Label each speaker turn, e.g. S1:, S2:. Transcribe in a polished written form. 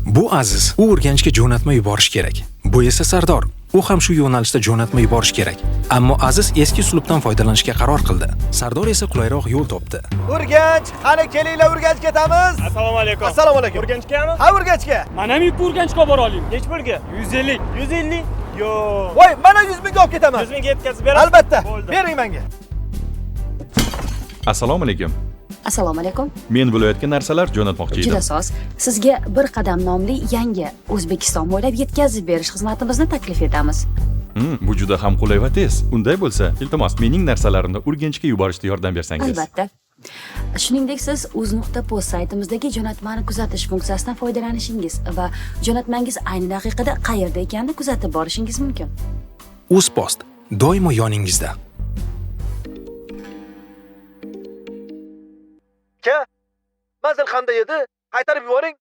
S1: Bu Aziz, u Urganchga jo'natma yuborish kerak. Bu esa Sardor, u ham shu yo'nalishda jo'natma yuborish kerak. Ammo Aziz eski uslubdan foydalanishga qaror qildi. Sardor esa qulayroq yo'l topdi.
S2: Urganch, qani kelinglar Urganchga ketamiz.
S3: Assalomu alaykum.
S2: Assalomu alaykum.
S3: Urganchgami?
S2: Ha, Urganchga.
S3: Mana ham yuk Urganchga bora oling. Nech pulga? 150. 150? Yo'q.
S2: Voy, mana 100 mingga olib ketaman.
S3: 100 mingga yetkazib berasiz?
S2: Albatta.
S3: Bo'ldi.
S2: Bering menga.
S4: Assalomu alaykum.
S5: Assalomu alaykum.
S4: Men bo'layotgan narsalar jo'natmoqchi
S5: Juda
S4: edim.
S5: soz. Sizga bir qadam nomli yangi O'zbekiston bo'ylab yetkazib berish xizmatimizni taklif etamiz.
S4: Bu juda ham qulay va tez. Unday bo'lsa, iltimos mening narsalarimni Urganchga yuborishda yordam bersangiz.
S5: Albatta. Shuningdek, siz uz.post saytimizdagi jo'natmani kuzatish funksiyasidan foydalanishingiz va jo'natmangiz ayni daqiqada qayerda ekanini kuzatib borishingiz mumkin.
S1: UzPost doimo yoningizda.
S2: Manzil qanday edi? Qaytarib yuboring.